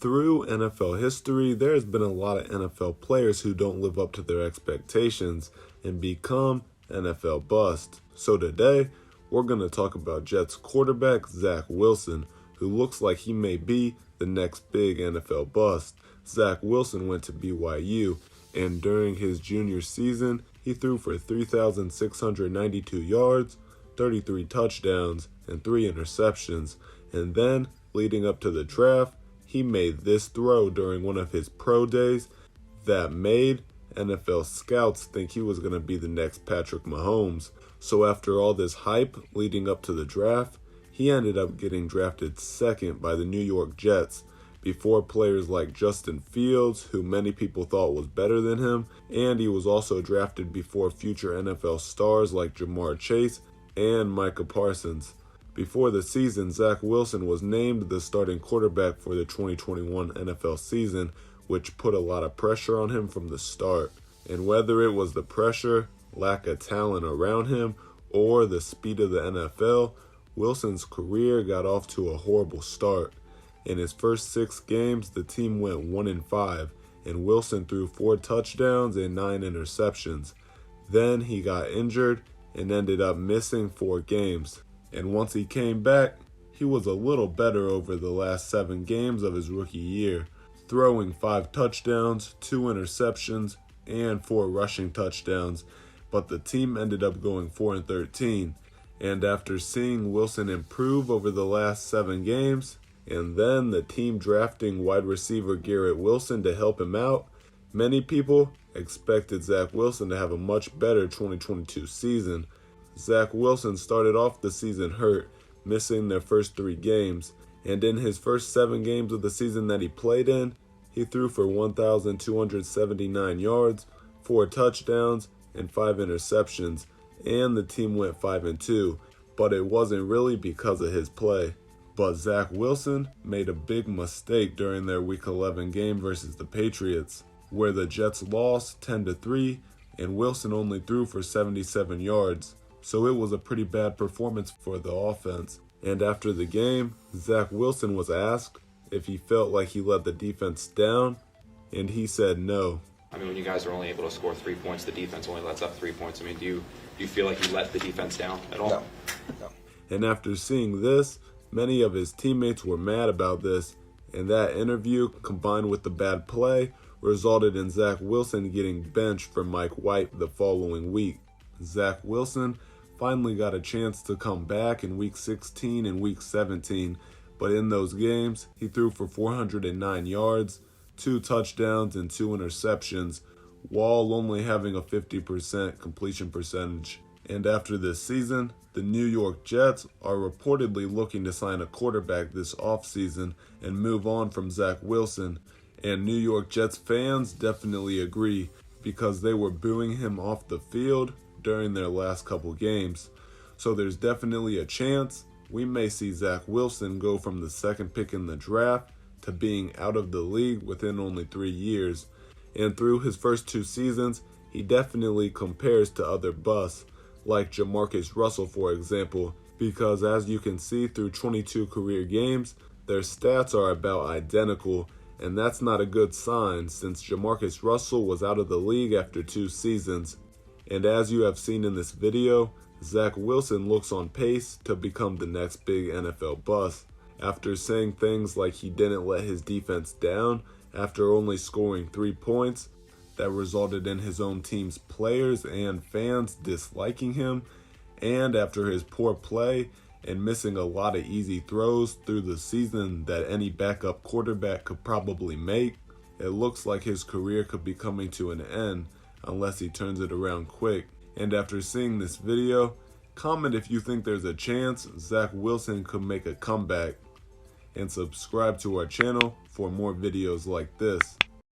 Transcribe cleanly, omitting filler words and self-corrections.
Through NFL history, there has been a lot of NFL players who don't live up to their expectations and become NFL bust. So today, we're going to talk about Jets quarterback Zach Wilson, who looks like he may be the next big NFL bust. Zach Wilson went to BYU, and during his junior season, he threw for 3,692 yards, 33 touchdowns, and 3 interceptions. And then, leading up to the draft, he made this throw during one of his pro days that made NFL scouts think he was going to be the next Patrick Mahomes. So after all this hype leading up to the draft, he ended up getting drafted second by the New York Jets before players like Justin Fields, who many people thought was better than him, and he was also drafted before future NFL stars like Jamar Chase and Micah Parsons. Before the season, Zach Wilson was named the starting quarterback for the 2021 NFL season, which put a lot of pressure on him from the start. And whether it was the pressure, lack of talent around him, or the speed of the NFL, Wilson's career got off to a horrible start. In his first 6 games, the team went 1-5, and Wilson threw 4 touchdowns and 9 interceptions. Then he got injured and ended up missing 4 games. And once he came back, he was a little better over the last 7 games of his rookie year, throwing 5 touchdowns, 2 interceptions, and 4 rushing touchdowns. But the team ended up going 4-13. And after seeing Wilson improve over the last 7 games, and then the team drafting wide receiver Garrett Wilson to help him out, many people expected Zach Wilson to have a much better 2022 season. Zach Wilson started off the season hurt, missing their first 3 games, and in his first 7 games of the season that he played in, he threw for 1,279 yards, 4 touchdowns, and 5 interceptions, and the team went 5-2, but it wasn't really because of his play. But Zach Wilson made a big mistake during their Week 11 game versus the Patriots, where the Jets lost 10-3, and Wilson only threw for 77 yards. So it was a pretty bad performance for the offense. And after the game, Zach Wilson was asked if he felt like he let the defense down, and he said no. I mean, when you guys are only able to score 3 points, the defense only lets up 3 points. I mean, do you feel like you let the defense down at all? No. And after seeing this, many of his teammates were mad about this, and that interview, combined with the bad play, resulted in Zach Wilson getting benched for Mike White the following week. Zach Wilson finally got a chance to come back in Week 16 and Week 17, but in those games, he threw for 409 yards, 2 touchdowns, and 2 interceptions, while only having a 50% completion percentage. And after this season, the New York Jets are reportedly looking to sign a quarterback this offseason and move on from Zach Wilson. And New York Jets fans definitely agree, because they were booing him off the field during their last couple games. So there's definitely a chance we may see Zach Wilson go from the 2nd pick in the draft to being out of the league within only 3 years. And through his first 2 seasons, he definitely compares to other busts, like Jamarcus Russell, for example, because as you can see through 22 career games, their stats are about identical, and that's not a good sign since Jamarcus Russell was out of the league after 2 seasons. And as you have seen in this video, Zach Wilson looks on pace to become the next big NFL bust. After saying things like he didn't let his defense down after only scoring 3 points, that resulted in his own team's players and fans disliking him, and after his poor play and missing a lot of easy throws through the season that any backup quarterback could probably make, it looks like his career could be coming to an end unless he turns it around quick. And after seeing this video, comment if you think there's a chance Zach Wilson could make a comeback, and subscribe to our channel for more videos like this.